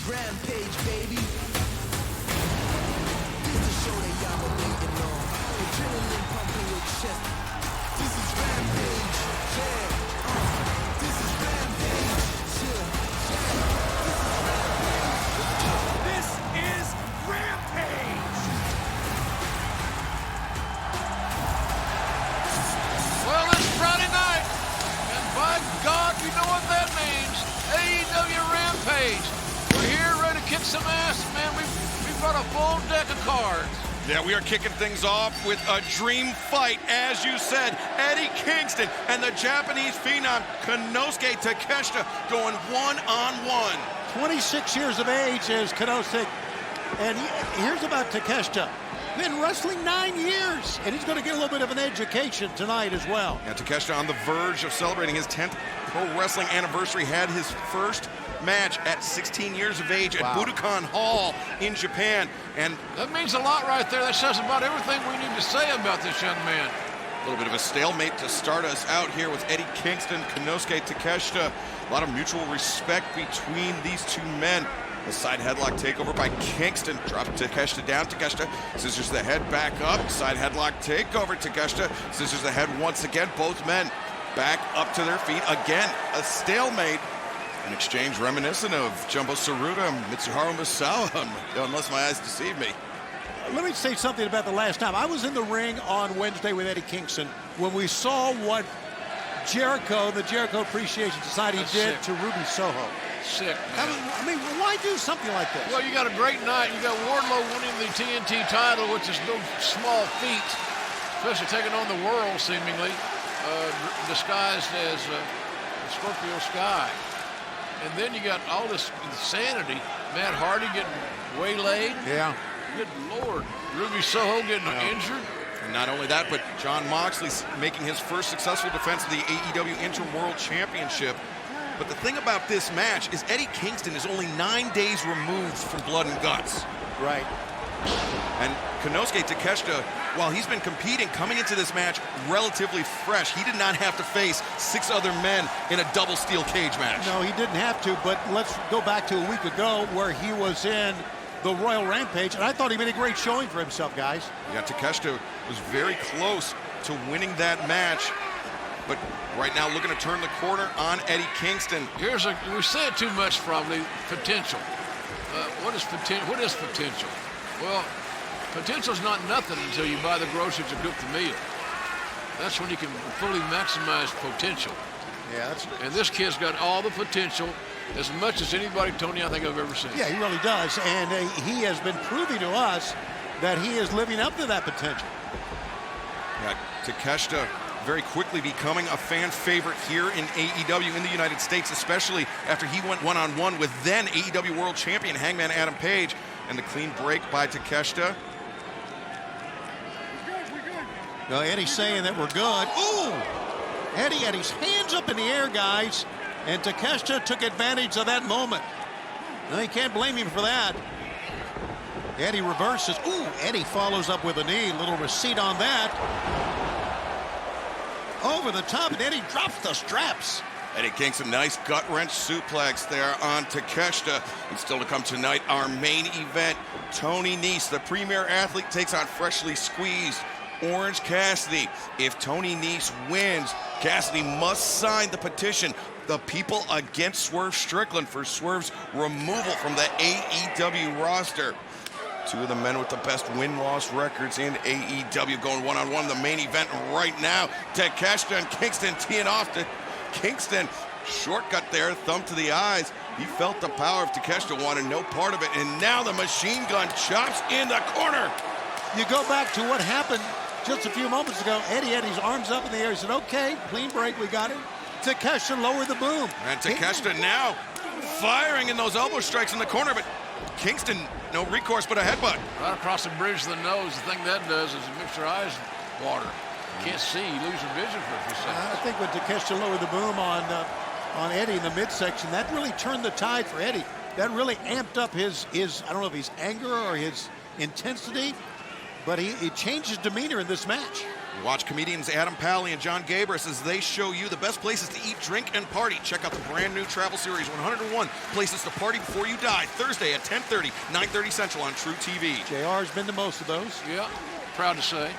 Rampage, baby. This the show that y'all been waiting on. Adrenaline pumping your chest. This is Rampage, yeah. This is Rampage, yeah. This is Rampage! Well, it's Friday night, and by God, you know what that means. AEW Rampage. We're here ready to kick some ass, man. We've got a full deck of cards. Yeah, we are kicking things off with a dream fight, as you said. Eddie Kingston and the Japanese phenom Konosuke Takeshita going one-on-one. 26 years of age is Konosuke. And here's about Takeshita. Been wrestling 9 years, and he's going to get a little bit of an education tonight as well. Yeah, Takeshita on the verge of celebrating his 10th pro wrestling anniversary, had his first match at 16 years of age at Budokan Hall in Japan. And That means a lot right there. That says about everything we need to say about this young man. a little bit of a stalemate to start us out here with Eddie Kingston, Konosuke Takeshita. A lot of mutual respect between these two men. A side headlock takeover by Kingston. Drop Takeshita down. Takeshita scissors the head back up. Side headlock takeover. Takeshita scissors the head once again. Both men back up to their feet. Again, a stalemate. An exchange reminiscent of Jumbo Tsuruta and Mitsuharu Misawa, unless my eyes deceive me. Let me say something about the last time. I was in the ring on Wednesday with Eddie Kingston when we saw what Jericho, the Jericho Appreciation Society, That's did sick. to Ruby Soho. Sick, man. I mean, why do something like this? Well, you got a great night. You got Wardlow winning the TNT title, which is no small feat, especially taking on the world, seemingly, disguised as Scorpio Sky. And then you got all this insanity. Matt Hardy getting waylaid. Yeah. Good Lord. Ruby Soho getting injured. And not only that, but Jon Moxley's making his first successful defense of the AEW Inter-World Championship. But the thing about this match is Eddie Kingston is only 9 days removed from Blood and Guts. Right. And Konosuke Takeshita, while he's been competing, coming into this match relatively fresh, he did not have to face 6 other men in a double steel cage match. No, he didn't have to, but let's go back to a week ago where he was in the Royal Rampage, and I thought he made a great showing for himself, guys. Yeah, Takeshita was very close to winning that match, but right now looking to turn the corner on Eddie Kingston. We say it too much, probably. Potential. What is potential? Well, potential's not nothing until you buy the groceries to cook the meal. That's when you can fully maximize potential. Yeah, that's. And this kid's got all the potential, as much as anybody, Tony, I think I've ever seen. Yeah, he really does, and he has been proving to us that he is living up to that potential. Yeah, Takeshita very quickly becoming a fan favorite here in AEW in the United States, especially after he went one-on-one with then AEW World Champion Hangman Adam Page. And the clean break by Takeshita. No, Eddie's saying that we're good. Ooh! Eddie's hands up in the air, guys. And Takeshita took advantage of that moment. No, you can't blame him for that. Eddie reverses. Ooh, Eddie follows up with a knee. Little receipt on that. Over the top, and Eddie drops the straps. Eddie Kingston, nice gut-wrench suplex there on Takeshita. And still to come tonight, our main event, Tony Nese, the premier athlete, takes on freshly squeezed Orange Cassidy. If Tony Nese wins, Cassidy must sign the petition, The People Against Swerve Strickland, for Swerve's removal from the AEW roster. Two of the men with the best win-loss records in AEW going one-on-one in the main event right now. Takeshita and Kingston teeing off to Kingston. Shortcut there, thumb to the eyes. He felt the power of Takeshita, wanted no part of it, and now the machine gun chops in the corner. You go back to what happened just a few moments ago. Eddie had his arms up in the air. He said, okay, clean break, we got it. Takeshita lowered the boom. And Takeshita now firing in those elbow strikes in the corner, but Kingston, no recourse but a headbutt. Right across the bridge to the nose. The thing that does is it makes your eyes water. You can't see. You lose your vision for a few seconds. I think when Takeshita lowered the boom on Eddie in the midsection, that really turned the tide for Eddie. That really amped up his I don't know if his anger or his intensity, but he changed his demeanor in this match. Watch comedians Adam Pally and John Gabris as they show you the best places to eat, drink, and party. Check out the brand new travel series, 101 Places to Party Before You Die, Thursday at 10:30, 9:30 Central on True TV. JR's been to most of those. Yeah, proud to say.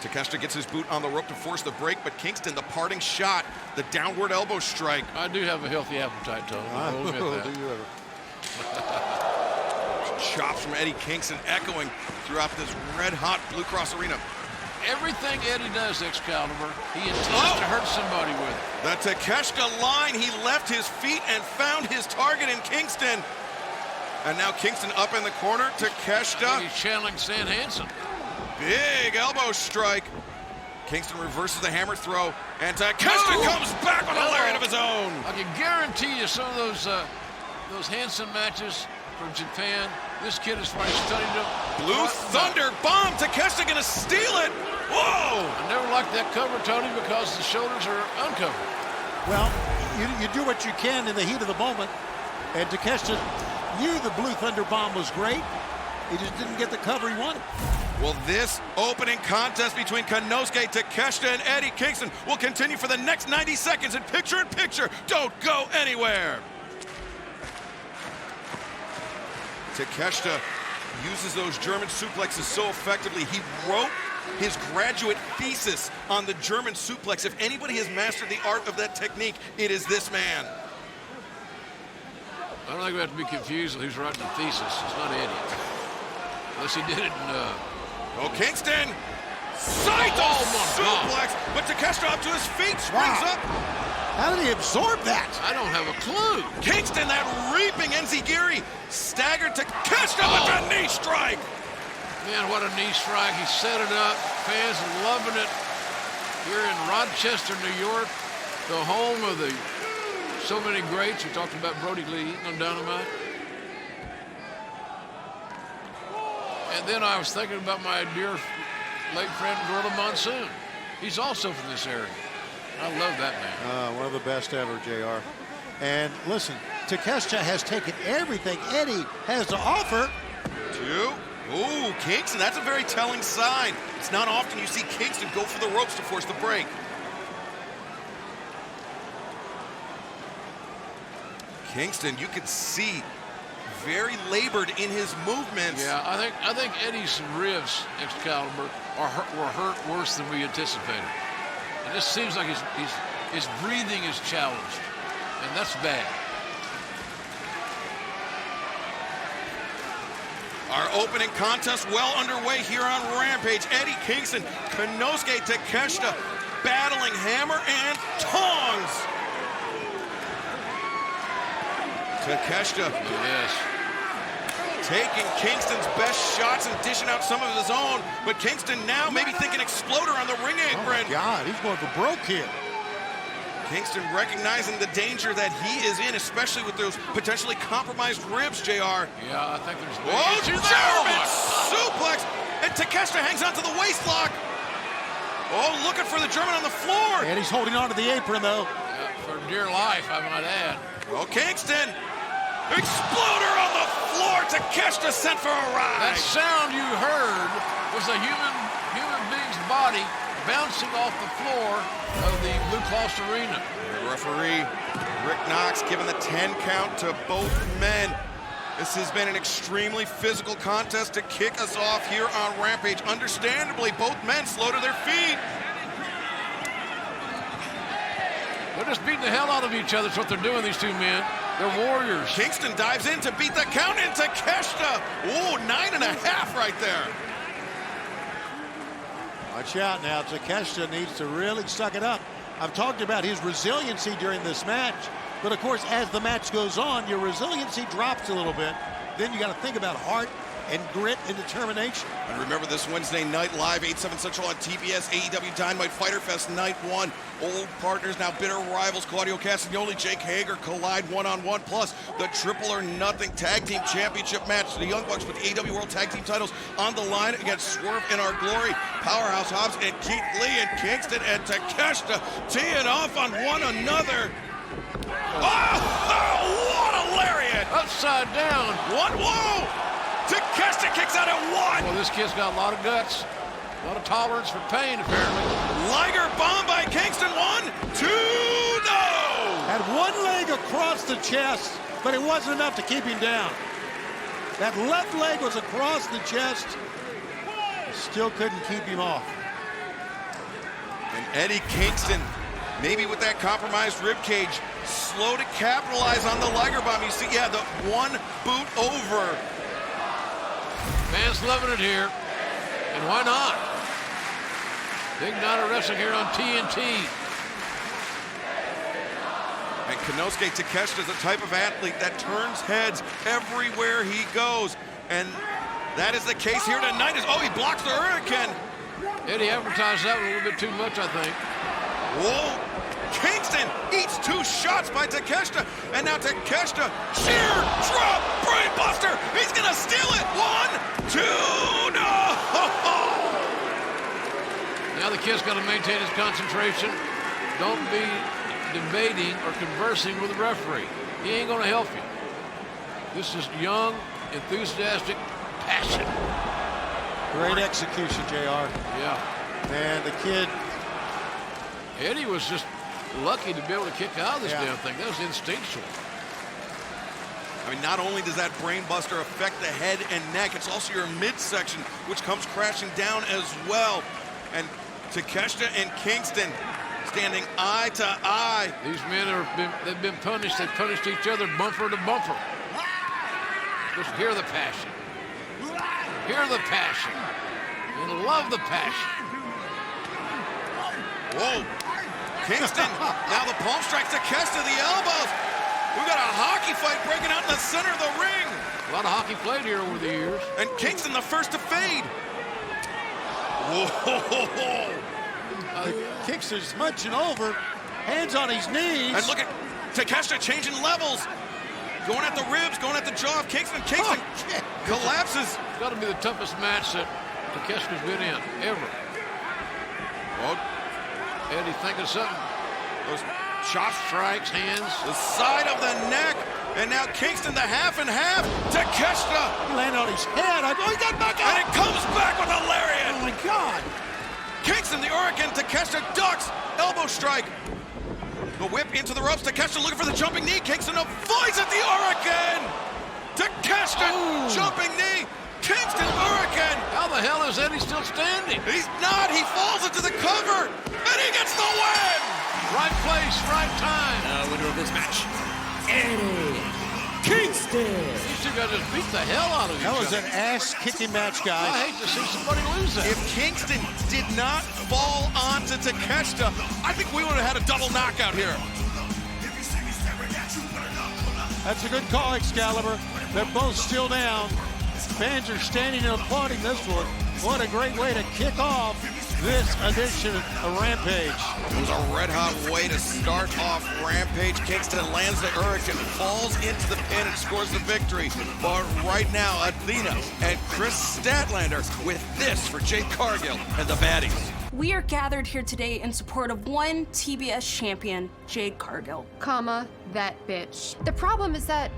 Takeshita gets his boot on the rope to force the break, but Kingston, the parting shot, the downward elbow strike. I do have a healthy appetite, Tony. I'll admit that. Do you ever? Chops from Eddie Kingston echoing throughout this red-hot Blue Cross Arena. Everything Eddie does, Excalibur, he intends to hurt somebody with it. The Takeshita line, he left his feet and found his target in Kingston. And now Kingston up in the corner. I think Takeshita, he's channeling Stan Hansen. big elbow strike. Kingston reverses the hammer throw, and Takeshita comes back with a lariat of his own. I can guarantee you some of those Hansen matches from Japan, this kid is probably studied them. Blue Thunder bomb. Takeshita gonna steal it. Whoa! I never liked that cover, Tony, because the shoulders are uncovered. Well, you do what you can in the heat of the moment. And Takeshita knew the Blue Thunder bomb was great. He just didn't get the cover he wanted. Well, this opening contest between Konosuke Takeshita and Eddie Kingston will continue for the next 90 seconds in picture-in-picture. Don't go anywhere. Takeshita uses those German suplexes so effectively. He wrote his graduate thesis on the German suplex. If anybody has mastered the art of that technique, it is this man. I don't think we have to be confused with who's writing the thesis. It's not Eddie. Unless he did it in... Kingston! Saito suplex! But Takeshita up to his feet, springs up. How did he absorb that? I don't have a clue. Kingston, that reaping Enziguri, staggered Takeshita with a knee strike. Man, what a knee strike. He set it up. Fans are loving it. Here in Rochester, New York, the home of the so many greats. We talked about Brody Lee eating on Dynamite. And then I was thinking about my dear late friend, Gorilla Monsoon. He's also from this area. I love that man. One of the best ever, JR. And listen, Takeshita has taken everything Eddie has to offer. Two. Ooh, Kingston, that's a very telling sign. It's not often you see Kingston go for the ropes to force the break. Kingston, you can see, very labored in his movements. Yeah, I think Eddie's ribs, Excalibur, were hurt worse than we anticipated. It just seems like his breathing is challenged, and that's bad. Our opening contest well underway here on Rampage. Eddie Kingston, Konosuke Takeshita battling hammer and tongs. Takeshita Yes. taking Kingston's best shots and dishing out some of his own, but Kingston now maybe thinking exploder on the ring apron. Oh my God, he's going for broke here. Kingston recognizing the danger that he is in, especially with those potentially compromised ribs, JR. Yeah, I think there's... Oh, German German suplex! And Takeshita hangs onto the waist lock. Oh, looking for the German on the floor. And he's holding on to the apron, though. For dear life, I might add. Well, Kingston, exploder on the floor. Takeshita sent for a That ride. sound you heard was a human being's body bouncing off the floor of the Blue Cross Arena. The referee, Rick Knox, giving the 10 count to both men. This has been an extremely physical contest to kick us off here on Rampage. Understandably, both men slow to their feet. They're just beating the hell out of each other. That's what they're doing, these two men. They're warriors. Kingston dives in to beat the count, and Takeshita, ooh, 9.5 right there. Watch out now. Takeshita needs to really suck it up. I've talked about his resiliency during this match, but of course, as the match goes on, your resiliency drops a little bit. Then you got to think about heart and grit and determination. And remember this Wednesday night live, 8/7 Central on TBS, AEW Dynamite Fighter Fest Night 1. Old partners, now bitter rivals, Claudio Castagnoli, Jake Hager collide one-on-one, plus the Triple or Nothing Tag Team Championship match. The Young Bucks with AEW World Tag Team titles on the line against Swerve in Our Glory, Powerhouse Hobbs, and Keith Lee, and Kingston and Takeshita teeing off on one another. Oh, what a lariat! Upside down. Whoa! Takeshita kicks out at one. Well, this kid's got a lot of guts. A lot of tolerance for pain, apparently. Liger bomb by Kingston. 1, 2, no! Had one leg across the chest, but it wasn't enough to keep him down. That left leg was across the chest. Still couldn't keep him off. And Eddie Kingston, maybe with that compromised rib cage, slow to capitalize on the Liger bomb. You see, yeah, the one boot over. Fans loving it here. And why not? Big night of wrestling here on TNT. And Konosuke Takeshita is the type of athlete that turns heads everywhere he goes. And that is the case here tonight. He blocks the Hurricane. Eddie advertised that one a little bit too much, I think. Whoa. Kingston eats 2 shots by Takeshita. And now Takeshita, sheer drop, brainbuster. He's going to steal it. 1, 2, no. Now the kid's got to maintain his concentration. Don't be debating or conversing with the referee. He ain't going to help you. This is young, enthusiastic passion. Great execution, JR. Yeah. And the kid, Eddie was just lucky to be able to kick out of this Yeah. damn thing. That was instinctual. I mean, not only does that brainbuster affect the head and neck, it's also your midsection, which comes crashing down as well. And Takeshita and Kingston standing eye to eye. These men they've been punished. They've punished each other bumper to bumper. Just hear the passion. Hear the passion. And love the passion. Whoa. Kingston, now the palm strikes Takeshita, the elbows. We've got a hockey fight breaking out in the center of the ring. A lot of hockey played here over the years. And Kingston the first to fade. Whoa. Kingston's hunching over, hands on his knees. And look at Takeshita changing levels. Going at the ribs, going at the jaw of Kingston. Kingston collapses. It's got to be the toughest match that Takeshita's been in, ever. Oh, Eddie, think of something. those chop Strikes, hands. the side of the neck. And now Kingston the half and half. Takeshita. He landed on his head. He got back And up. it comes back with a lariat. Oh, my God. Kingston, the Hurricane, Takeshita ducks, elbow strike. The whip into the ropes, Takeshita looking for the jumping knee. Kingston avoids it, the Hurricane. Takeshita, jumping knee. Kingston, Hurricane. How the hell is Eddie still standing? He's not, he falls into the cover, and he gets the win. Right place, right time. Winner of this match, Eddie Kingston. These two guys just beat the hell out of each That was other. an ass-kicking match, I guys. hate to see somebody lose that. If Kingston did not fall onto Takeshita, I think we would have had a double knockout here. That's a good call, Excalibur. They're both still down. Fans are standing and applauding this one. What a great way to kick off this edition of Rampage. It was a red-hot way to start off Rampage. Kingston lands the Hurricane, falls into the pin, and scores the victory. But right now, Athena and Chris Statlander with this for Jade Cargill and the Baddies. We are gathered here today in support of one TBS champion, Jade Cargill. Comma, that bitch. The problem is that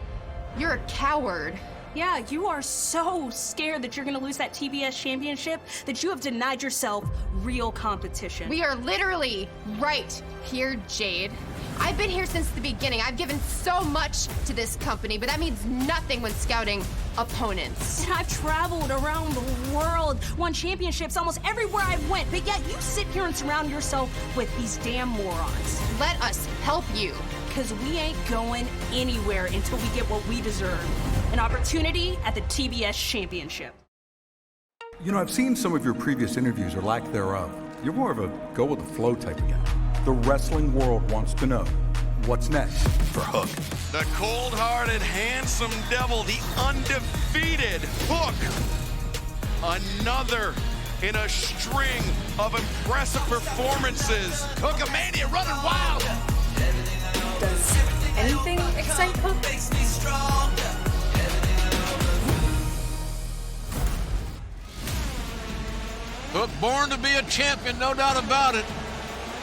you're a coward. Yeah, you are so scared that you're gonna lose that TBS championship that you have denied yourself real competition. We are literally right here, Jade. I've been here since the beginning. I've given so much to this company, but that means nothing when scouting opponents. And I've traveled around the world, won championships almost everywhere I went, but yet you sit here and surround yourself with these damn morons. Let us help you. Because we ain't going anywhere until we get what we deserve. An opportunity at the TBS championship. You know, I've seen some of your previous interviews or lack thereof. You're more of a go with the flow type of guy. The wrestling world wants to know what's next for Hook. The cold-hearted, handsome devil, the undefeated Hook. Another in a string of impressive performances. Hookamania running wild. Does anything excite Hook? Hook born to be a champion, no doubt about it.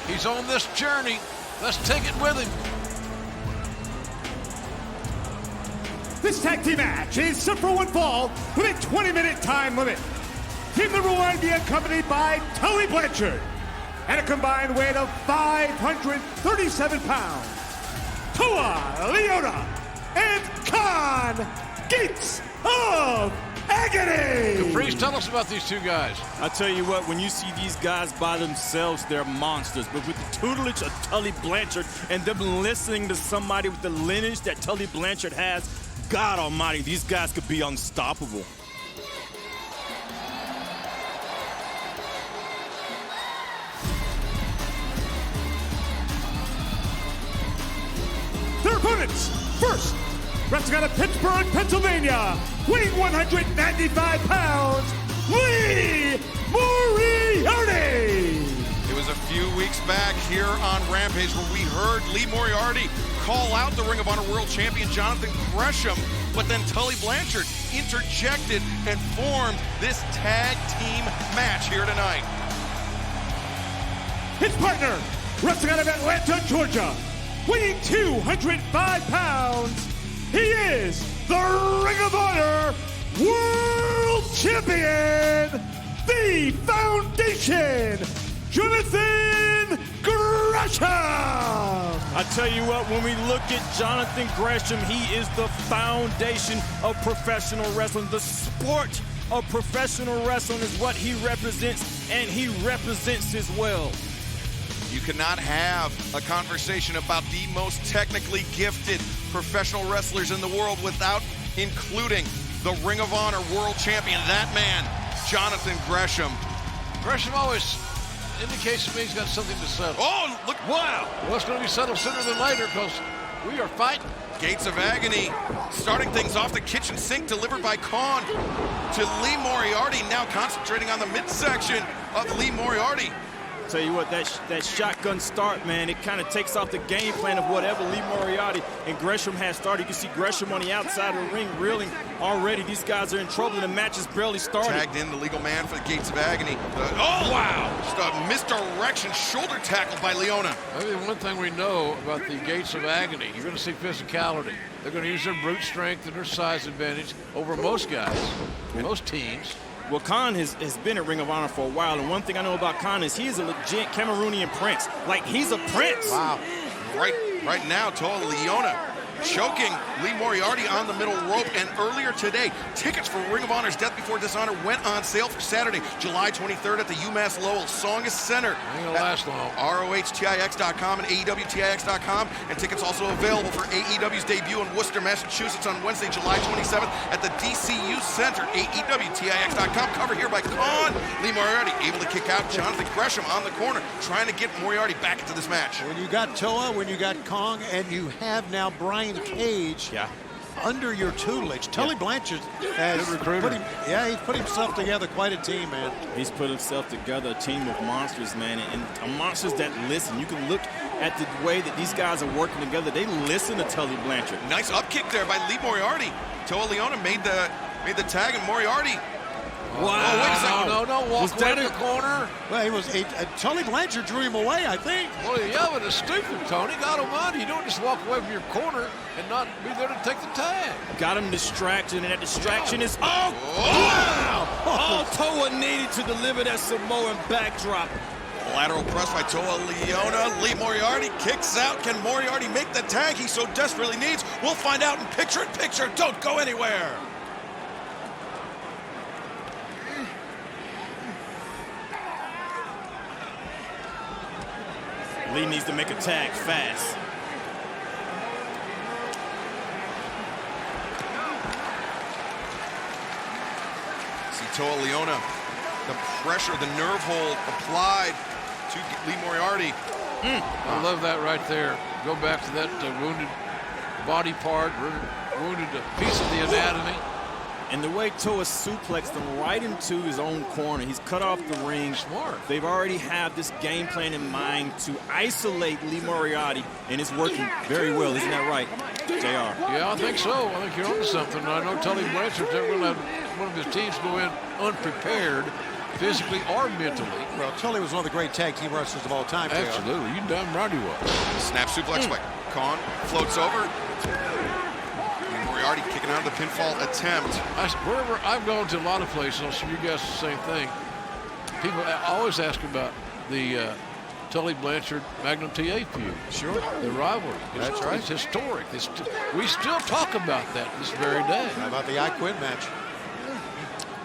He's on this journey. Let's take it with him. This tag team match is set for one fall with a 20-minute time limit. Team number 1 be accompanied by Tully Blanchard at a combined weight of 537 pounds. Toa Liona and Khan Gates of Agony. Caprice, tell us about these two guys. I tell you what, when you see these guys by themselves, they're monsters. But with the tutelage of Tully Blanchard and them listening to somebody with the lineage that Tully Blanchard has, God almighty, these guys could be unstoppable. Their opponents, first, wrestling out of Pittsburgh, Pennsylvania, weighing 195 pounds, Lee Moriarty. It was a few weeks back here on Rampage where we heard Lee Moriarty call out the Ring of Honor World Champion Jonathan Gresham, but then Tully Blanchard interjected and formed this tag team match here tonight. His partner, wrestling out of Atlanta, Georgia, weighing 205 pounds, he is the Ring of Honor World Champion, the Foundation, Jonathan Gresham. I tell you what, when we look at Jonathan Gresham, he is the foundation of professional wrestling. The sport of professional wrestling is what he represents, and he represents as well. You cannot have a conversation about the most technically gifted professional wrestlers in the world without including the Ring of Honor World Champion, that man, Jonathan Gresham. Gresham always indicates to me he's got something to settle. Oh, look, wow. Well, it's going to be settled sooner than later because we are fighting. Gates of Agony starting things off, the kitchen sink delivered by Khan to Lee Moriarty, now concentrating on the midsection of Lee Moriarty. Tell you what, that shotgun start, man, it kind of takes off the game plan of whatever Lee Moriarty and Gresham has started. You can see Gresham on the outside of the ring reeling already. These guys are in trouble. The match has barely started. Tagged in the legal man for the Gates of Agony. Oh, wow. Just a misdirection shoulder tackle by Leona. Maybe the one thing we know about the Gates of Agony, you're going to see physicality. They're going to use their brute strength and their size advantage over most guys, most teams. Well, Khan has been at Ring of Honor for a while, and one thing I know about Khan is he's a legit Cameroonian prince. Like, he's a prince. Wow. Right now, Toa Liona choking Lee Moriarty on the middle rope. And earlier today, tickets for Ring of Honor's Death Before Dishonor went on sale for Saturday, July 23rd at the UMass Lowell Songus Center. Ain't gonna last long. ROHTIX.com and AEWTIX.com. And tickets also available for AEW's debut in Worcester, Massachusetts on Wednesday, July 27th at the DCU Center. AEWTIX.com. Cover here by Khan. Lee Moriarty able to kick out Jonathan Gresham on the corner, trying to get Moriarty back into this match. When you got Toa, when you got Kong, and you have now Brian Cage under your tutelage. Tully Blanchard has he's put himself together quite a team, man. He's put himself together, a team of monsters, man, and monsters that listen. You can look at the way that these guys are working together. They listen to Tully Blanchard. Nice up kick there by Lee Moriarty. Toa Liona made the tag, and Moriarty. Wow. Oh, wait a second. No, walk away in the corner. Well, he was Tully Blanchard drew him away, I think. Well, yeah, but it's stupid, Tony. God almighty, you don't just walk away from your corner and not be there to take the tag. Got him distracted, and that distraction is... wow! All Toa needed to deliver that Samoan backdrop. Lateral press by Toa Liona. Lee Moriarty kicks out. Can Moriarty make the tag he so desperately needs? We'll find out in picture-in-picture. Don't go anywhere. Lee needs to make a tag fast. See Toa Liona, the pressure, the nerve hold applied to Lee Moriarty. I love that right there. Go back to that wounded body part, wounded piece of the anatomy. And the way Toa suplexed him right into his own corner, he's cut off the ring. Smart. They've already have this game plan in mind to isolate Lee Moriarty, and it's working very well. Isn't that right, JR? Yeah, I think so. I think you're onto something. I know Tully Blanchard's never going to have one of his teams go in unprepared, physically or mentally. Well, Tully was one of the great tag team wrestlers of all time. Absolutely. You damn right he was. Snap suplex by Khan, floats over. Moriarty kicking out of the pinfall attempt. Wherever I've gone to a lot of places, I'm sure you guys the same thing. People always ask about the Tully Blanchard Magnum TA feud. Sure. The rivalry. That's right. It's historic. We still talk about that this very day. How about the I Quit match?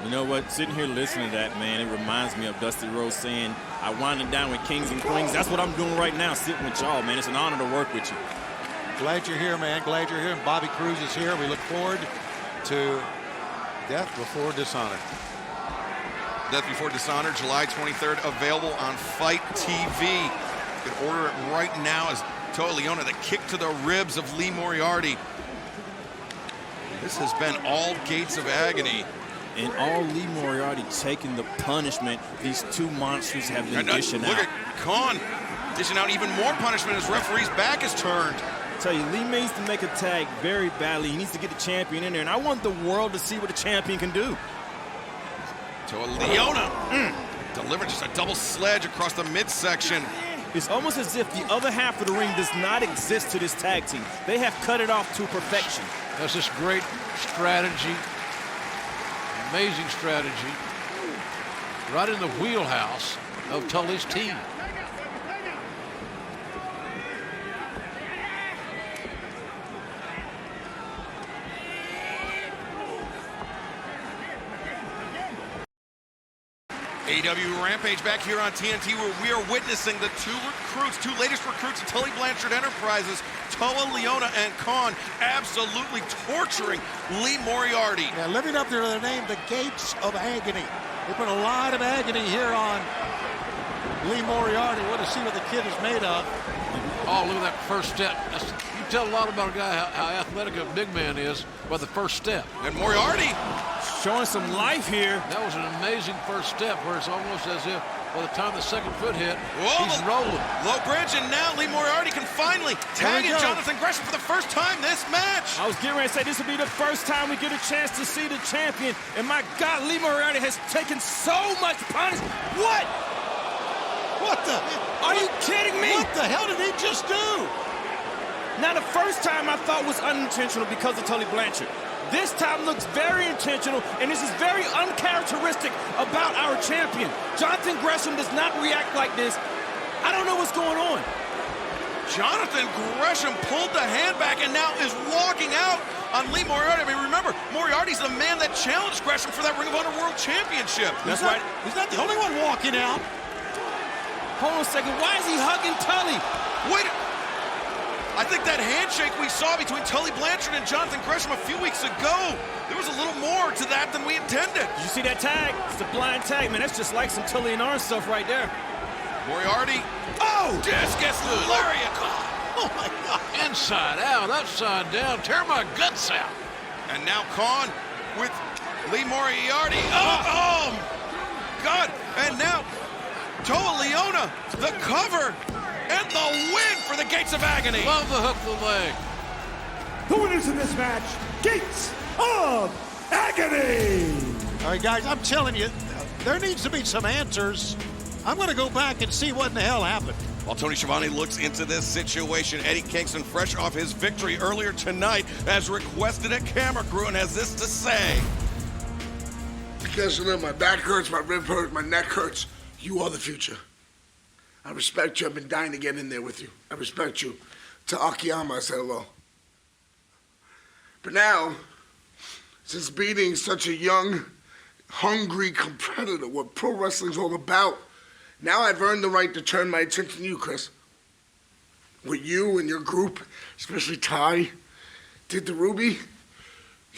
You know what? Sitting here listening to that, man, it reminds me of Dusty Rhodes saying, I wind it down with kings and queens. That's what I'm doing right now, sitting with y'all, man. It's an honor to work with you. Glad you're here, man. Glad you're here. And Bobby Cruz is here. We look forward to Death Before Dishonor. Death Before Dishonor, July 23rd, available on Fight TV. You can order it right now as Toa Liona, the kick to the ribs of Lee Moriarty. This has been all gates of agony. And all Lee Moriarty taking the punishment these two monsters have been dishing out. Look at Khan dishing out even more punishment as referee's back is turned. I tell you, Lee needs to make a tag very badly. He needs to get the champion in there, and I want the world to see what the champion can do. Toa Liona delivered just a double sledge across the midsection. It's almost as if the other half of the ring does not exist to this tag team. They have cut it off to perfection. That's just great strategy. Amazing strategy. Right in the wheelhouse of Tully's team. AEW Rampage back here on TNT, where we are witnessing the two latest recruits of Tully Blanchard Enterprises, Toa Liona and Khan, absolutely torturing Lee Moriarty. Yeah, living up to their name, the Gates of Agony. They put a lot of agony here on Lee Moriarty. Want to see what the kid is made of. Oh, look at that first step. You tell a lot about a guy how athletic a big man is by the first step. And Moriarty showing some life here. That was an amazing first step where it's almost as if by the time the second foot hit, whoa, he's rolling. Low bridge, and now Lee Moriarty can finally tag in Jonathan Gresham for the first time this match. I was getting ready to say this will be the first time we get a chance to see the champion. And my God, Lee Moriarty has taken so much punishment. What? What the? Are you kidding me? What the hell did he just do? Now, the first time I thought was unintentional because of Tully Blanchard. This time looks very intentional, and this is very uncharacteristic about our champion. Jonathan Gresham does not react like this. I don't know what's going on. Jonathan Gresham pulled the hand back and now is walking out on Lee Moriarty. I mean, remember, Moriarty's the man that challenged Gresham for that Ring of Honor World Championship. That's right. He's not the only one walking out. Hold on a second. Why is he hugging Tully? Wait. I think that handshake we saw between Tully Blanchard and Jonathan Gresham a few weeks ago, there was a little more to that than we intended. Did you see that tag? It's a blind tag, man. That's just like some Tully and Arn stuff right there. Moriarty. Oh! Discus lariat. Oh, my God. Inside out, upside down, tear my guts out. And now Khan with Lee Moriarty. Oh, God. And now Toa Liona, the cover. And the win for the Gates of Agony. Love the hook the leg. The winners in this match, Gates of Agony. All right, guys, I'm telling you, there needs to be some answers. I'm going to go back and see what in the hell happened. While Tony Schiavone looks into this situation, Eddie Kingston, fresh off his victory earlier tonight, has requested a camera crew and has this to say. Because you know, my back hurts, my rib hurts, my neck hurts. You are the future. I respect you. I've been dying to get in there with you. I respect you. To Akiyama, I said hello. But now, since beating such a young, hungry competitor, what pro wrestling's all about, now I've earned the right to turn my attention to you, Chris. What you and your group, especially Ty, did to Ruby,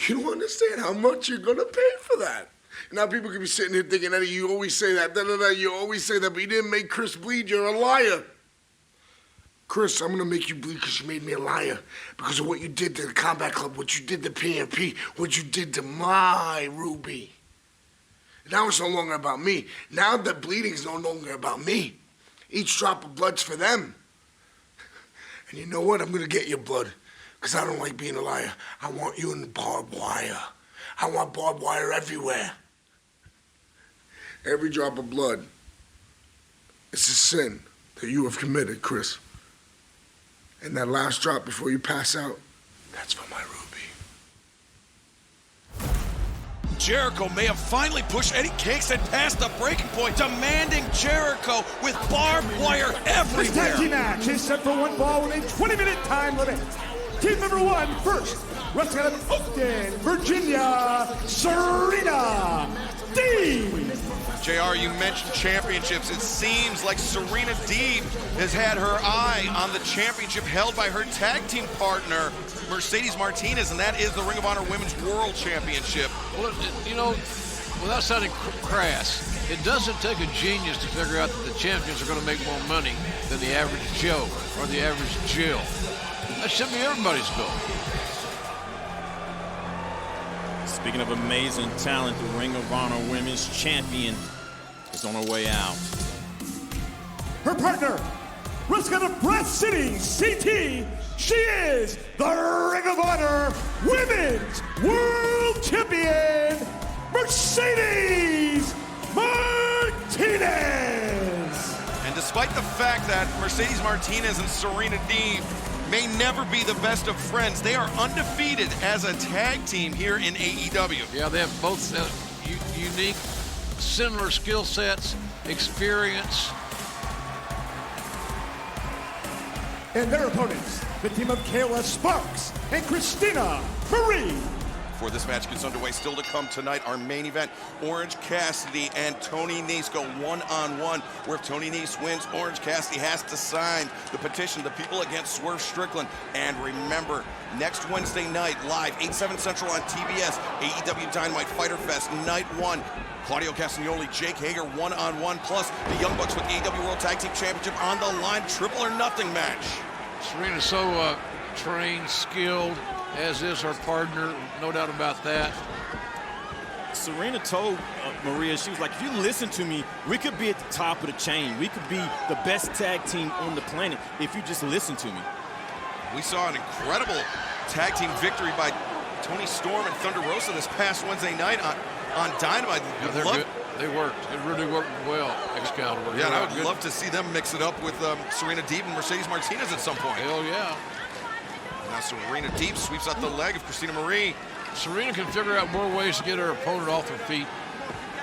you don't understand how much you're gonna pay for that. And now people could be sitting here thinking, Eddie, you always say that, you always say that, but you didn't make Chris bleed, you're a liar. Chris, I'm gonna make you bleed because you made me a liar. Because of what you did to the Combat Club, what you did to PMP, what you did to my Ruby. Now it's no longer about me. Now the bleeding is no longer about me. Each drop of blood's for them. And you know what? I'm gonna get your blood. Because I don't like being a liar. I want you in the barbed wire. I want barbed wire everywhere. Every drop of blood is a sin that you have committed, Chris. And that last drop before you pass out, that's for my Ruby. Jericho may have finally pushed Eddie Kingston past the breaking point, demanding Jericho with barbed wire This everywhere. tag team match is set for one fall with a 20-minute time limit. Team number one, first, wrestling out of Oakton, Virginia, Serena Deeb. JR, you mentioned championships. It seems like Serena Deeb has had her eye on the championship held by her tag team partner, Mercedes Martinez, and that is the Ring of Honor Women's World Championship. Well, you know, without sounding crass, it doesn't take a genius to figure out that the champions are going to make more money than the average Joe or the average Jill. That should be everybody's goal. Speaking of amazing talent, the Ring of Honor Women's Champion is on her way out. Her partner, wrestling out of Brass City, CT, she is the Ring of Honor Women's World Champion, Mercedes Martinez. And despite the fact that Mercedes Martinez and Serena Deeb may never be the best of friends, they are undefeated as a tag team here in AEW. Yeah, they have both unique, similar skill sets, experience. And their opponents, the team of Kayla Sparks and Christina Marie. Before this match gets underway, still to come tonight, our main event, Orange Cassidy and Tony Nese go one-on-one, where if Tony Nese wins, Orange Cassidy has to sign the petition, The People Against Swerve Strickland. And remember, next Wednesday night, live, 8/7 Central on TBS, AEW Dynamite Fighter Fest, Night 1. Claudio Castagnoli, Jake Hager, one-on-one, plus the Young Bucks with the AEW World Tag Team Championship on the line, triple or nothing match. Serena's so trained, skilled, as is her partner, no doubt about that. Serena told Maria, she was like, if you listen to me, we could be at the top of the chain. We could be the best tag team on the planet if you just listen to me. We saw an incredible tag team victory by Tony Storm and Thunder Rosa this past Wednesday night on Dynamite. Yeah, they're good. They worked. It really worked well, Excalibur. Yeah, and I would love to see them mix it up with Serena Deeb and Mercedes Martinez at some point. Hell yeah. Now Serena Deeb sweeps out the leg of Christina Marie. Serena can figure out more ways to get her opponent off her feet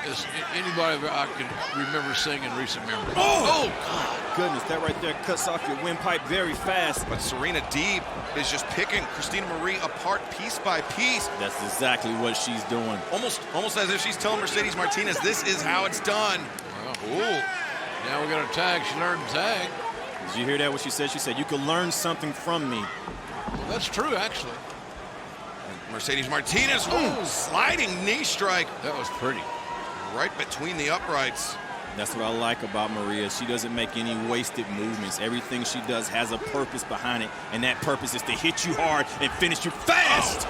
as anybody that I can remember seeing in recent memory. Oh, God. Goodness, that right there cuts off your windpipe very fast. But Serena Deeb is just picking Christina Marie apart piece by piece. That's exactly what she's doing. Almost as if she's telling Mercedes Martinez, this is how it's done. Well, ooh. Now we got a tag. She learned to tag. Did you hear that, what she said? She said, you can learn something from me. Well, that's true, actually. And Mercedes Martinez, sliding knee strike. That was pretty. Right between the uprights. That's what I like about Maria. She doesn't make any wasted movements. Everything she does has a purpose behind it, and that purpose is to hit you hard and finish you fast.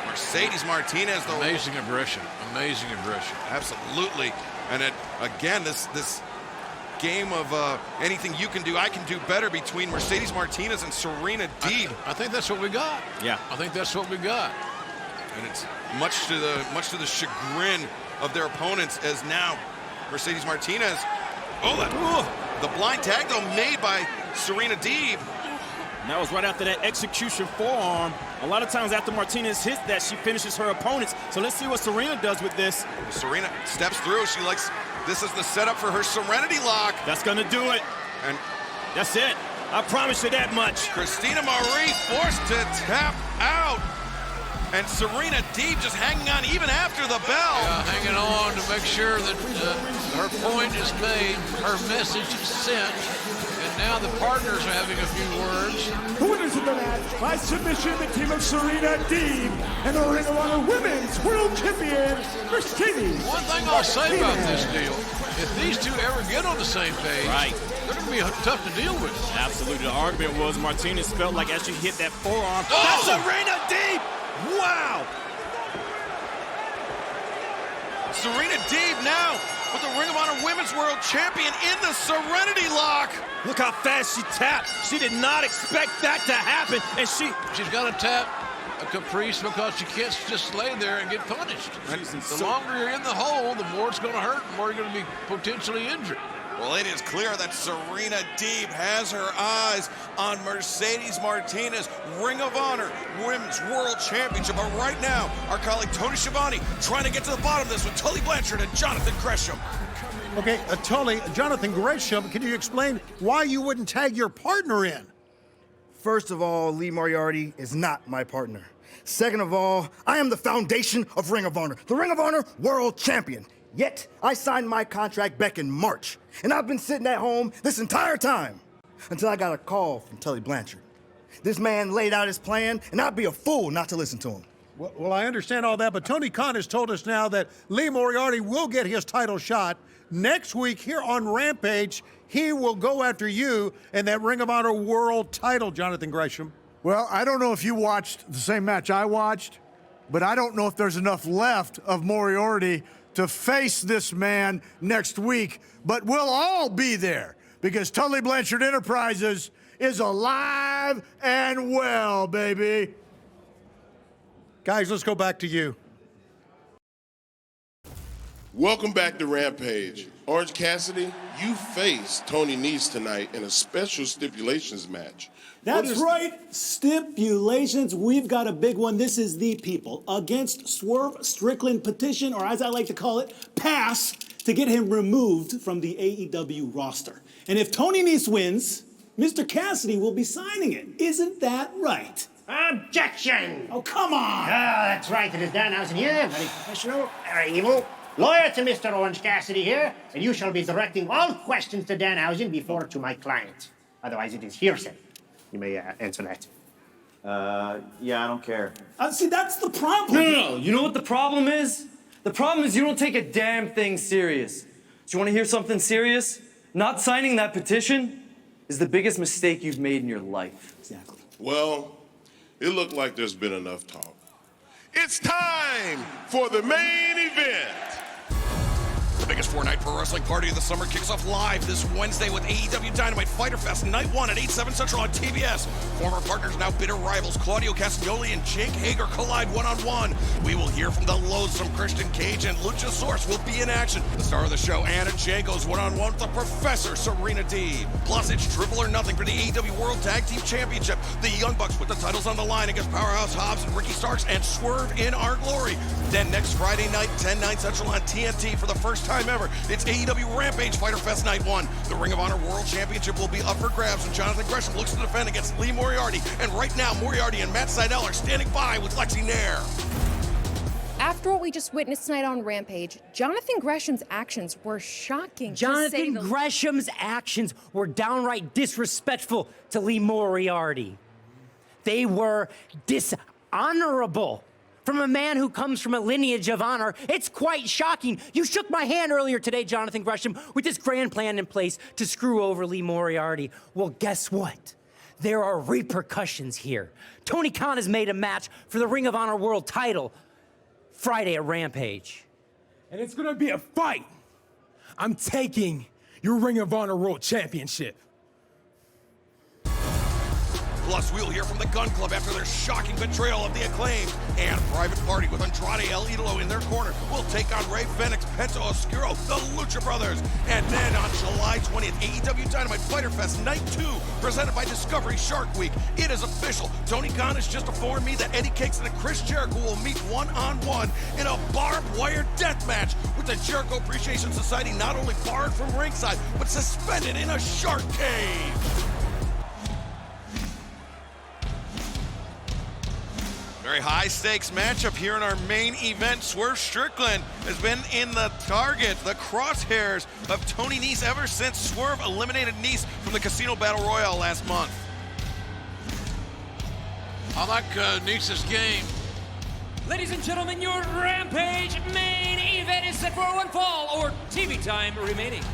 Mercedes Martinez, though. Amazing aggression. Amazing aggression. Absolutely. And again, this game of anything you can do, I can do better between Mercedes Martinez and Serena Deeb. I think that's what we got. Yeah. I think that's what we got. And it's much to the chagrin of their opponents, as now Mercedes Martinez. The blind tag though made by Serena Deeb. And that was right after that execution forearm. A lot of times after Martinez hits that, she finishes her opponents. So let's see what Serena does with this. Serena steps through. She likes, this is the setup for her Serenity Lock. That's gonna do it. And that's it. I promise you that much. Christina Marie forced to tap out. And Serena Deeb just hanging on even after the bell. Yeah, hanging on to make sure that her point is made, her message is sent. And now the partners are having a few words. The winners of the match by submission, the team of Serena Deeb and the Ring of Honor Women's World Champion, Mercedes. One thing I'll say about this deal, if these two ever get on the same page, they're going to be tough to deal with. Absolutely. The argument was Martinez felt like as she hit that forearm, that's Serena Deeb! Wow! Serena Deeb now with the Ring of Honor Women's World Champion in the Serenity Lock. Look how fast she tapped. She did not expect that to happen, and she's got to tap a caprice because she can't just lay there and get punished. The longer you're in the hole, the more it's going to hurt, the more you're going to be potentially injured. Well, it is clear that Serena Deeb has her eyes on Mercedes Martinez, Ring of Honor Women's World Championship. But right now, our colleague Tony Schiavone trying to get to the bottom of this with Tully Blanchard and Jonathan Gresham. Okay, Tully, Jonathan Gresham, can you explain why you wouldn't tag your partner in? First of all, Lee Moriarty is not my partner. Second of all, I am the foundation of Ring of Honor, the Ring of Honor World Champion. Yet, I signed my contract back in March, and I've been sitting at home this entire time until I got a call from Tully Blanchard. This man laid out his plan, and I'd be a fool not to listen to him. Well, I understand all that, but Tony Khan has told us now that Lee Moriarty will get his title shot. Next week here on Rampage, he will go after you in that Ring of Honor World title, Jonathan Gresham. Well, I don't know if you watched the same match I watched, but I don't know if there's enough left of Moriarty to face this man next week. But we'll all be there because Tully Blanchard Enterprises is alive and well, baby. Guys, let's go back to you. Welcome back to Rampage. Orange Cassidy, you face Tony Nese tonight in a special stipulations match. That's right, stipulations. We've got a big one. This is the People against Swerve Strickland petition, or as I like to call it, pass, to get him removed from the AEW roster. And if Tony Nese wins, Mr. Cassidy will be signing it. Isn't that right? Objection! Oh, come on! That's right. It is Danhausen here, very professional, very evil. Lawyer to Mr. Orange Cassidy here, and you shall be directing all questions to Danhausen before to my client. Otherwise, it is hearsay. You may answer that. Yeah, I don't care. See, that's the problem. No. You know what the problem is? The problem is you don't take a damn thing serious. Do you want to hear something serious? Not signing that petition is the biggest mistake you've made in your life. Exactly. Well, it looked like there's been enough talk. It's time for the main event. The biggest four-night pro wrestling party of the summer kicks off live this Wednesday with AEW Dynamite Fighter Fest Night 1 at 8/7 Central on TBS. Former partners, now bitter rivals, Claudio Castagnoli and Jake Hager collide one-on-one. We will hear from the loathsome Christian Cage, and Luchasaurus will be in action. The star of the show, Anna Jay, goes one-on-one with the Professor, Serena Deeb. Plus, it's triple or nothing for the AEW World Tag Team Championship. The Young Bucks with the titles on the line against Powerhouse Hobbs and Ricky Starks and Swerve in Our Glory. Then next Friday night, 10/9 Central on TNT for the first time ever, it's AEW Rampage Fighter Fest Night 1. The Ring of Honor World Championship will be up for grabs, and Jonathan Gresham looks to defend against Lee Moriarty. And right now, Moriarty and Matt Sydal are standing by with Lexi Nair. After what we just witnessed tonight on Rampage, Jonathan Gresham's actions were shocking. Jonathan Gresham's actions were downright disrespectful to Lee Moriarty. They were dishonorable. From a man who comes from a lineage of honor, it's quite shocking. You shook my hand earlier today, Jonathan Gresham, with this grand plan in place to screw over Lee Moriarty. Well, guess what? There are repercussions here. Tony Khan has made a match for the Ring of Honor World title Friday at Rampage. And it's gonna be a fight. I'm taking your Ring of Honor World Championship. Plus, we'll hear from the Gun Club after their shocking betrayal of the Acclaimed. And Private Party with Andrade El Idolo in their corner will take on Rey Fenix, Penta Oscuro, the Lucha Brothers. And then on July 20th, AEW Dynamite Fighter Fest Night 2, presented by Discovery Shark Week. It is official. Tony Khan has just informed me that Eddie Kingston and Chris Jericho will meet one-on-one in a barbed wire death match with the Jericho Appreciation Society not only barred from ringside, but suspended in a shark cage. Very high-stakes matchup here in our main event. Swerve Strickland has been in the target, the crosshairs of Tony Nese ever since Swerve eliminated Nese from the Casino Battle Royale last month. I like Nese's game. Ladies and gentlemen, your Rampage main event is set for one fall, or TV time remaining.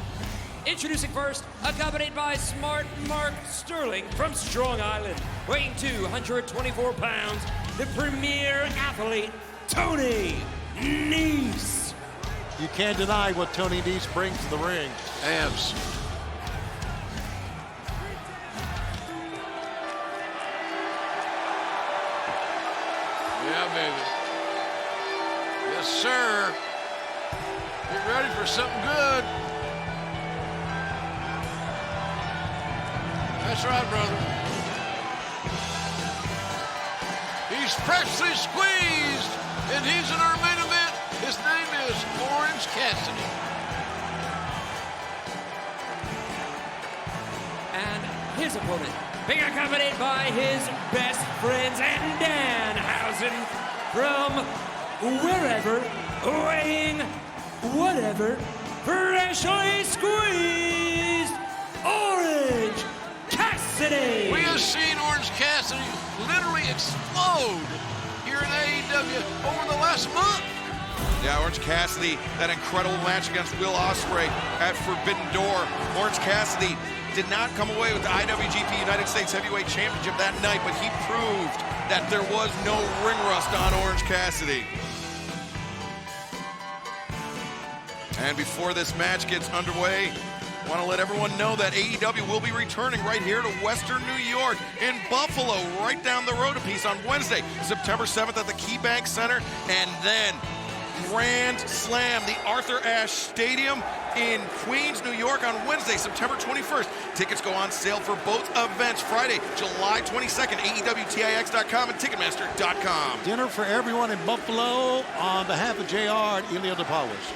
Introducing first, accompanied by Smart Mark Sterling from Strong Island, weighing 224 pounds, the premier athlete, Tony Nese. You can't deny what Tony Nese brings to the ring. Abs. Yeah, baby. Yes, sir. Get ready for something good. That's right, brother. He's freshly squeezed, and he's in our main event. His name is Orange Cassidy. And his opponent, being accompanied by his best friends and Danhausen from wherever, weighing whatever, freshly squeezed, Orange Cassidy. We have seen Orange Cassidy literally explode here in AEW over the last month. Yeah, Orange Cassidy, that incredible match against Will Ospreay at Forbidden Door. Orange Cassidy did not come away with the IWGP United States Heavyweight Championship that night, but he proved that there was no ring rust on Orange Cassidy. And before this match gets underway, I want to let everyone know that AEW will be returning right here to Western New York in Buffalo, right down the road a piece on Wednesday, September 7th at the KeyBank Center, and then Grand Slam, the Arthur Ashe Stadium in Queens, New York on Wednesday, September 21st. Tickets go on sale for both events Friday, July 22nd, AEWTIX.com and Ticketmaster.com. Dinner for everyone in Buffalo on behalf of JR and Elio DePaulis.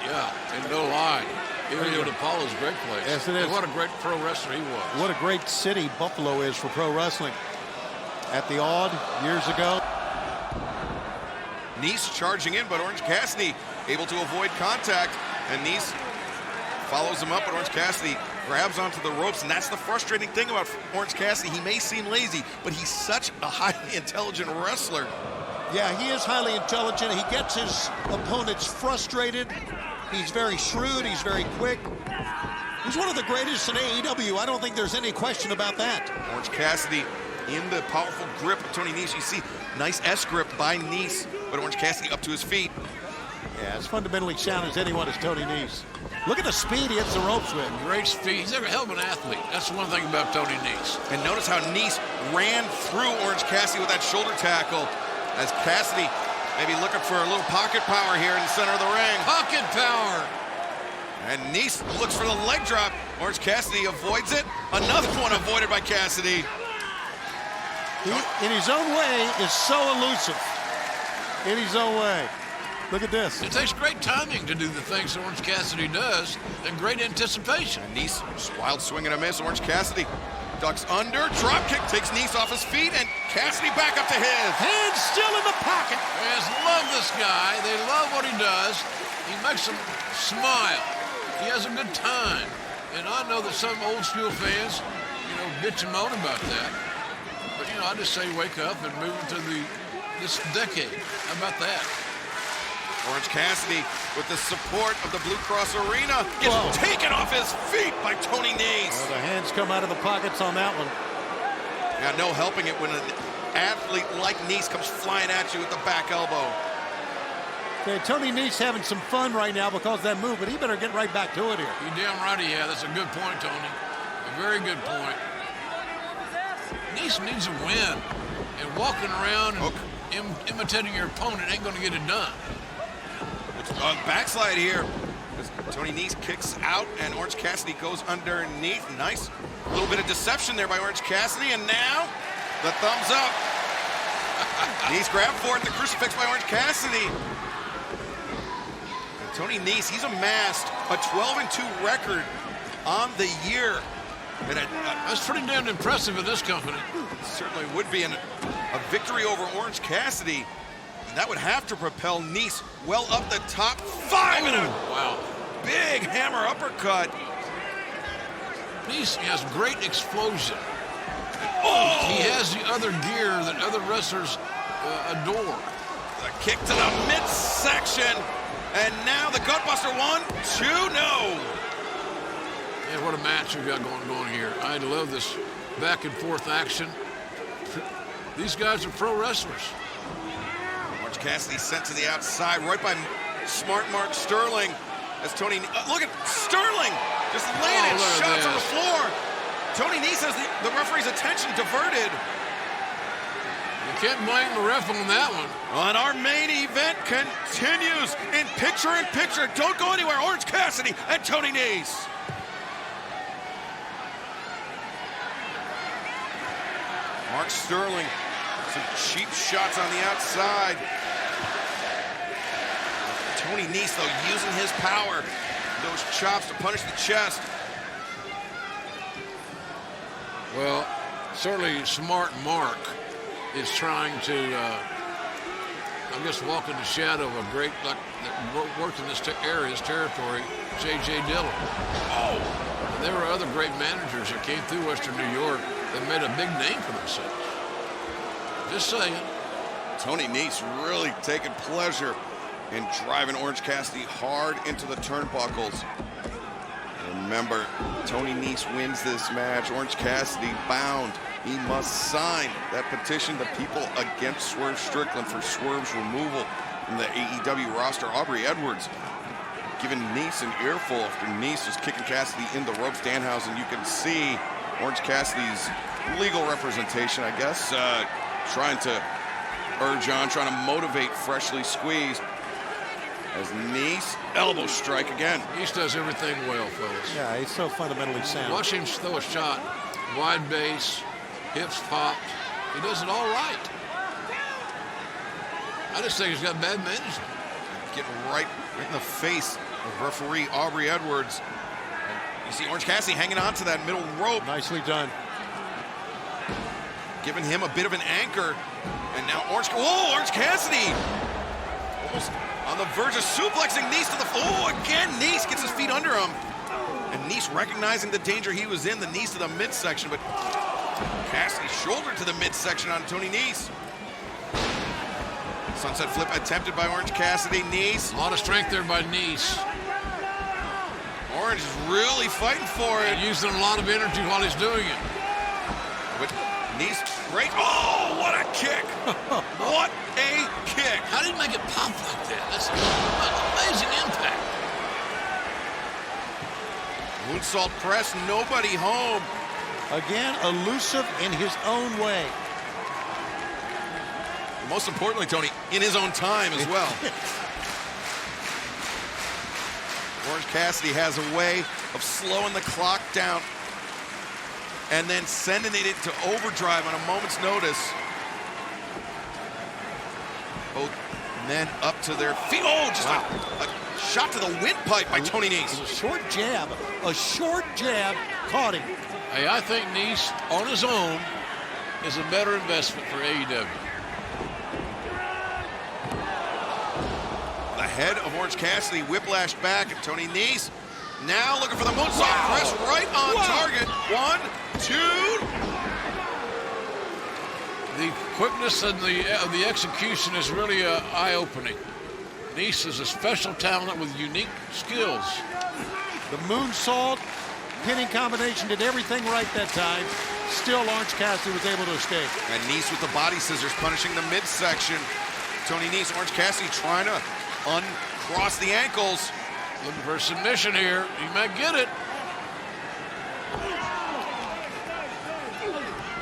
Yeah, and no lie. Elio DePaulo is a great place. Yes, it is. And what a great pro wrestler he was. What a great city Buffalo is for pro wrestling. At the Odd years ago. Nice charging in, but Orange Cassidy able to avoid contact, and Nice follows him up, but Orange Cassidy grabs onto the ropes, and that's the frustrating thing about Orange Cassidy. He may seem lazy, but he's such a highly intelligent wrestler. Yeah, he is highly intelligent. He gets his opponents frustrated. He's very shrewd. He's very quick. He's one of the greatest in AEW. I don't think there's any question about that. Orange Cassidy in the powerful grip of Tony Nese. You see, nice S grip by Nese, but Orange Cassidy up to his feet. Yeah, as fundamentally sound as anyone is Tony Nese. Look at the speed he hits the ropes with. Great speed. He's a hell of an athlete. That's the one thing about Tony Nese. And notice how Nese ran through Orange Cassidy with that shoulder tackle, as Cassidy maybe looking for a little pocket power here in the center of the ring. Pocket power. And Nese looks for the leg drop. Orange Cassidy avoids it. Another one avoided by Cassidy. He, in his own way, is so elusive. In his own way. Look at this. It takes great timing to do the things Orange Cassidy does, and great anticipation. And Nese, wild swing and a miss. Orange Cassidy ducks under, drop kick, takes Nese off his feet, and Cassidy back up to his. Hands still in the pocket. Fans love this guy. They love what he does. He makes them smile. He has a good time. And I know that some old school fans, bitch and moan about that. But, I just say wake up and move into this decade. How about that? Orange Cassidy, with the support of the Blue Cross Arena, gets taken off his feet by Tony Nese. Well, the hands come out of the pockets on that one. Now, no helping it when an athlete like Nese comes flying at you with the back elbow. Okay, Tony Nese having some fun right now because of that move, but he better get right back to it here. You damn right he has. That's a good point, Tony. A very good point. Nese needs a win, and walking around and imitating your opponent ain't going to get it done. Backslide here. Tony Nese kicks out, and Orange Cassidy goes underneath. Nice little bit of deception there by Orange Cassidy, and now the thumbs up. Nese grabbed for it, the crucifix by Orange Cassidy. And Tony Nese, he's amassed a 12-2 record on the year. And that's pretty damn impressive in this company. Certainly would be a victory over Orange Cassidy. That would have to propel Nese well up the top. 5 and a big hammer uppercut. Nese has great explosion. He has the other gear that other wrestlers adore. The kick to the midsection. And now the Gutbuster 1, 2, no. Man, what a match we've got going here. I love this back and forth action. These guys are pro wrestlers. Cassidy sent to the outside, right by Smart Mark Sterling. As Tony, look at Sterling just laying shots on the floor. Tony Nese has the referee's attention diverted. You can't blame the ref on that one. And our main event continues in picture-in-picture. Don't go anywhere. Orange Cassidy and Tony Nese. Mark Sterling, some cheap shots on the outside. Tony Nese, though, using his power, those chops to punish the chest. Well, certainly Smart Mark is trying to, I guess, walk in the shadow of a great, like, that worked in this area, this territory, J.J. Dillon. Oh! There were other great managers that came through Western New York that made a big name for themselves. Just saying. Tony Nese really taking pleasure in driving Orange Cassidy hard into the turnbuckles. Remember, Tony Nese wins this match. Orange Cassidy bound. He must sign that petition to people against Swerve Strickland for Swerve's removal from the AEW roster. Aubrey Edwards giving Nese an earful after Nese was kicking Cassidy in the ropes. Danhausen, you can see Orange Cassidy's legal representation, I guess, trying to urge on, trying to motivate Freshly Squeezed. As Nese elbow strike again. Nese does everything well, fellas. Yeah, he's so fundamentally sound. Watch him throw a shot, wide base, hips popped. He does it all right. I just think he's got bad management. Getting right in the face of referee Aubrey Edwards. And you see Orange Cassidy hanging on to that middle rope. Nicely done. Giving him a bit of an anchor. And now Orange Cassidy! Almost on the verge of suplexing Nese to the floor. Oh, again, Nese gets his feet under him. And Nese recognizing the danger he was in, the Nese to the midsection, but Cassidy shoulder to the midsection on Tony Nese. Sunset flip attempted by Orange Cassidy. Nese. A lot of strength there by Nese. Orange is really fighting for it. And using a lot of energy while he's doing it. But Nese break. Oh, what a kick. What a kick. How did he make it pop like that? That's an amazing impact. Moonsault press, nobody home. Again, elusive in his own way. Most importantly, Tony, in his own time as well. Orange Cassidy has a way of slowing the clock down and then sending it into overdrive on a moment's notice. Both men up to their feet. Oh, just a shot to the windpipe by Tony Nese. A short jab caught him. Hey, I think Nese on his own is a better investment for AEW. The head of Orange Cassidy whiplashed back, and Tony Nese now looking for the moonsault press right on target. 1, 2. The quickness and the execution is really eye-opening. Nese is a special talent with unique skills. The moonsault pinning combination did everything right that time. Still, Orange Cassidy was able to escape. And Nese with the body scissors punishing the midsection. Tony Nese, Orange Cassidy trying to uncross the ankles. Looking for a submission here. He might get it.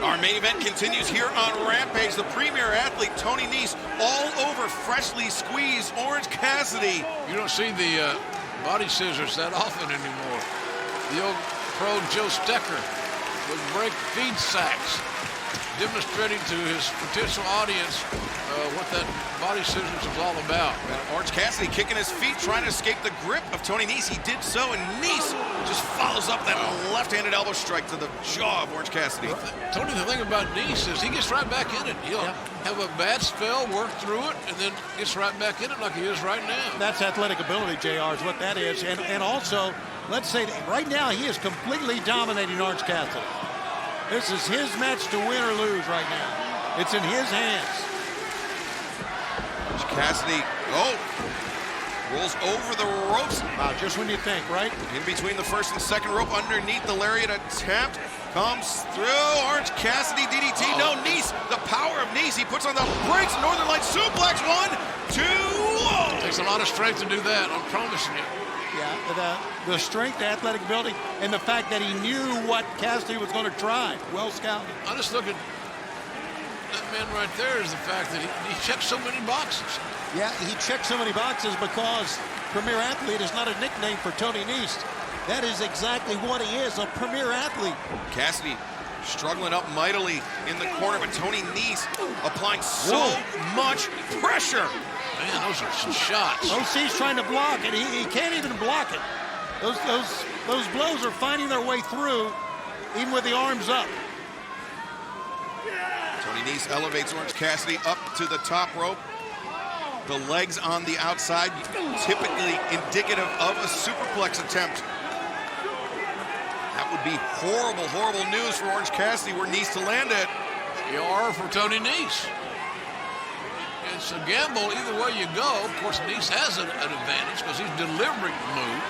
Our main event continues here on Rampage. The premier athlete, Tony Nese, all over Freshly Squeezed Orange Cassidy. You don't see the body scissors that often anymore. The old pro Joe Stecker would break feed sacks, demonstrating to his potential audience what that body scissors is all about. And Orange Cassidy kicking his feet, trying to escape the grip of Tony Nese. He did so, and Nese just follows up that left-handed elbow strike to the jaw of Orange Cassidy. Tony, the thing about Nese is he gets right back in it. He'll have a bad spell, work through it, and then gets right back in it like he is right now. That's athletic ability, JR, is what that is. And also, let's say that right now he is completely dominating Orange Cassidy. This is his match to win or lose right now. It's in his hands. Orange Cassidy, rolls over the ropes. Wow, just when you think, right? In between the first and second rope, underneath the lariat attempt. Comes through, Orange Cassidy DDT. No, Nese, the power of Nese. He puts on the brakes, Northern Light suplex. 1, 2, whoa. Takes a lot of strength to do that, I'm promising you. Yeah, the strength, the athletic ability, and the fact that he knew what Cassidy was going to try. Well scouted. I just look at that man right there is the fact that he checked so many boxes. Yeah, he checked so many boxes because Premier Athlete is not a nickname for Tony Nese. That is exactly what he is, a premier athlete. Cassidy Struggling up mightily in the corner, but Tony Nese applying so much pressure. Man, those are some shots. OC's trying to block it. He can't even block it. Those blows are finding their way through, even with the arms up. Tony Nese elevates Orange Cassidy up to the top rope. The legs on the outside, typically indicative of a superplex attempt. That would be horrible, horrible news for Orange Cassidy were Nese to land it. Or for Tony Nese. It's a gamble either way you go. Of course, Nese has an advantage because he's delivering the move.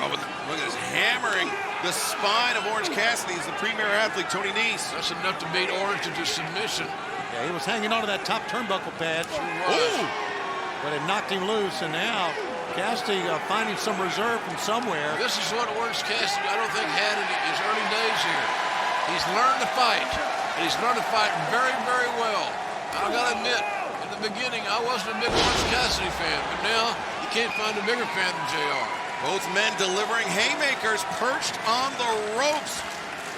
Oh, but look at this, hammering the spine of Orange Cassidy as the premier athlete, Tony Nese. That's enough to beat Orange into submission. Yeah, he was hanging onto that top turnbuckle pad. Ooh! But it knocked him loose, and now Cassidy finding some reserve from somewhere. This is what Orange Cassidy, I don't think, had in his early days here. He's learned to fight, and he's learned to fight very, very well. I gotta admit, in the beginning, I wasn't a big Orange Cassidy fan, but now you can't find a bigger fan than JR. Both men delivering haymakers perched on the ropes.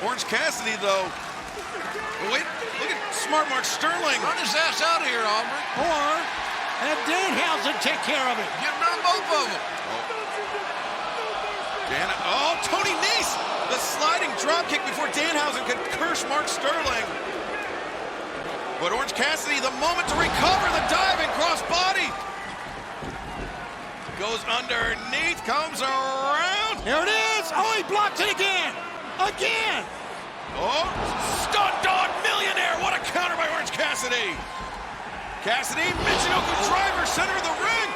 Orange Cassidy, though. Wait, look at Smart Mark Sterling. Run his ass out of here, Aubrey. Or have Danhausen take care of it. Get rid of both of them. Tony Nese. The sliding drop kick before Danhausen could curse Mark Sterling. But Orange Cassidy, the moment to recover the diving crossbody. Goes underneath, comes around. Here it is. Oh, he blocked it again. Again. Oh, Stunt Dog Millionaire. What a counter by Orange Cassidy. Cassidy, Michinoku driver, center of the ring.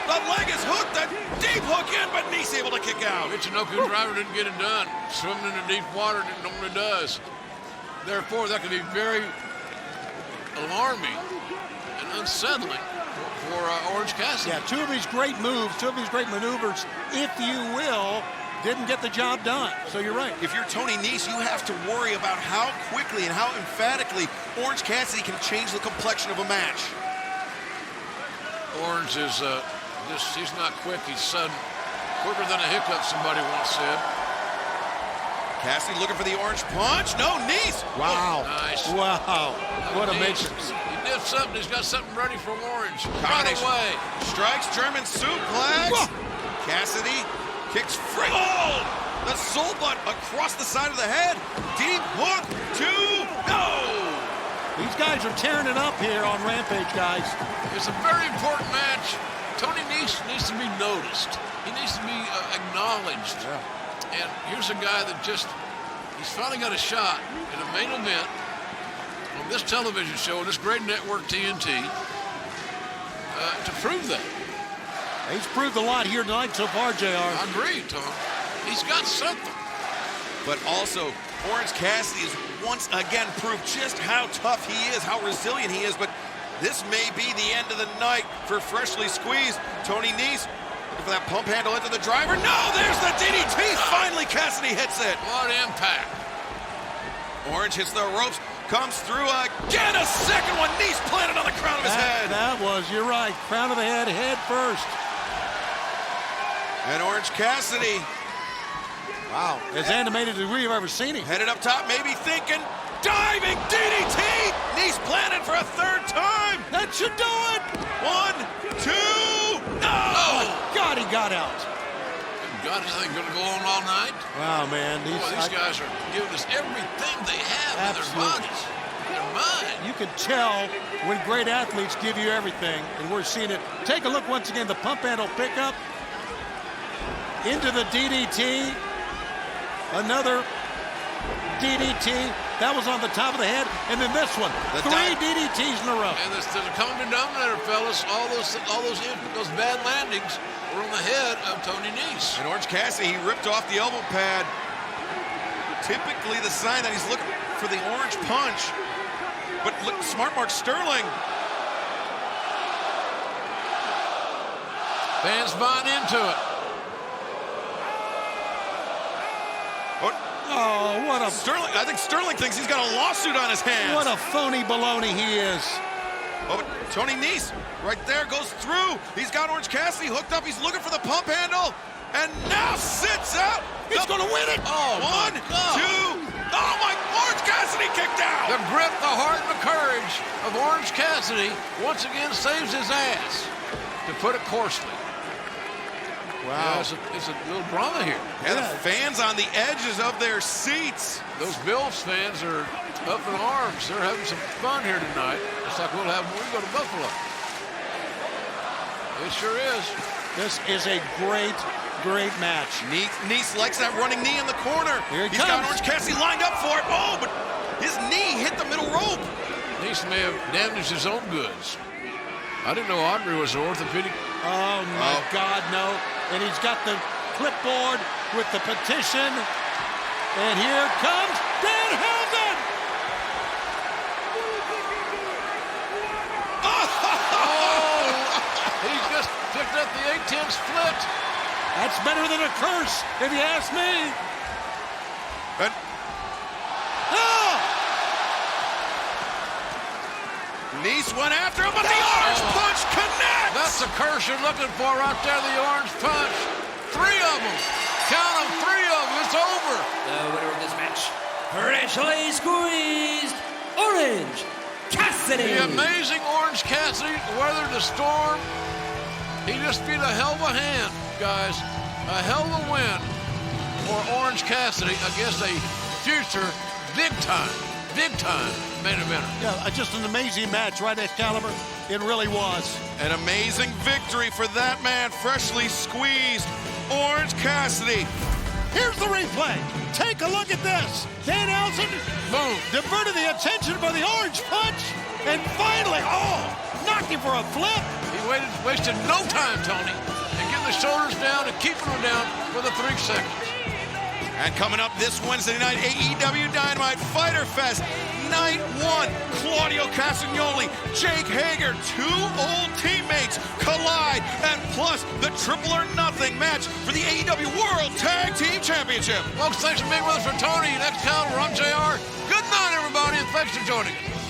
The leg is hooked, the deep hook in, but Nese able to kick out. Michinoku driver didn't get it done. Swimming in the deep water normally does. Therefore, that could be very alarming and unsettling for Orange Cassidy. Yeah, two of his great moves, two of his great maneuvers, if you will, didn't get the job done. So you're right. If you're Tony Nese, you have to worry about how quickly and how emphatically Orange Cassidy can change the complexion of a match. Orange is he's not quick, he's sudden. Quicker than a hiccup, somebody once said. Cassidy looking for the orange punch. No, Nese. Wow. Nice. Wow. What a matrix. He did something. He's got something ready for Orange. Right away. Strikes, German suplex. Whoa. Cassidy kicks free. Oh! The soul butt across the side of the head. Deep hook. 2. No! These guys are tearing it up here on Rampage, guys. It's a very important match. Tony Nese needs to be noticed. He needs to be acknowledged. Yeah. And here's a guy that he's finally got a shot in a main event on this television show, this great network, TNT, to prove that. He's proved a lot here tonight so far, JR. I agree, Tom. He's got something. But also, Orange Cassidy has once again proved just how tough he is, how resilient he is. But this may be the end of the night for Freshly Squeezed. Tony Nese looking for that pump handle into the driver. No, there's the DDT. Finally, Cassidy hits it. What impact. Orange hits the ropes, comes through again. A second one. Nese planted on the crown of his head. That was, you're right, crown of the head, head first. And Orange Cassidy. Wow, as animated as we've ever seen him. Headed up top, maybe thinking, diving DDT! Nese planted for a third time! That should do it! 1, 2, no! Oh, God, he got out. God, is that going to go on all night? Wow, man. These guys are giving us everything they have in their bodies, in their mind. You can tell when great athletes give you everything, and we're seeing it. Take a look once again, the pump handle pickup into the DDT. Another DDT. That was on the top of the head. And then this one. 3 DDTs in a row. And there's the common denominator, fellas. All those bad landings were on the head of Tony Nese. And Orange Cassidy, he ripped off the elbow pad. Typically the sign that he's looking for the orange punch. But look, Smart Mark Sterling. Fans buying into it. Oh, what a... Sterling, I think Sterling thinks he's got a lawsuit on his hands. What a phony baloney he is. Oh, but Tony Nese right there goes through. He's got Orange Cassidy hooked up. He's looking for the pump handle. And now sits out. He's going to win it. Oh, 1, 2, Oh, my, Orange Cassidy kicked out. The grit, the heart, and the courage of Orange Cassidy once again saves his ass, to put it coarsely. Wow. Yeah, it's a little drama here. And the fans on the edges of their seats. Those Bills fans are up in arms. They're having some fun here tonight. It's like we'll have when we go to Buffalo. It sure is. This is a great, great match. Nese likes that running knee in the corner. Here he He's got comes. Orange Cassidy lined up for it. Oh, but his knee hit the middle rope. Nese may have damaged his own goods. I didn't know Audrey was an orthopedic. Oh, my God, no. And he's got the clipboard with the petition. And here comes Danhausen. He just picked up the 8-10 split. That's better than a curse, if you ask me. But Nese went after him, but the orange punch connects. That's the curse you're looking for right there, the orange punch. 3 of them. Count them, 3 of them. It's over. The winner of this match, freshly squeezed, Orange Cassidy. The amazing Orange Cassidy weathered the storm. He just beat a hell of a hand, guys. A hell of a win for Orange Cassidy against a future big-time main eventer. Yeah, just an amazing match, right, Excalibur? It really was. An amazing victory for that man, freshly squeezed Orange Cassidy. Here's the replay. Take a look at this. Danhausen diverted the attention by the orange punch, and finally, knocked him for a flip. He wasted no time, Tony, in getting the shoulders down and keeping them down for the 3 seconds. And coming up this Wednesday night, AEW Dynamite Fighter Fest, Night 1, Claudio Castagnoli, Jake Hager, 2 old teammates collide, and plus the Triple or Nothing match for the AEW World Tag Team Championship. Folks, thanks for being with us. For Tony and Excalibur, I'm JR. Good night, everybody, and thanks for joining us.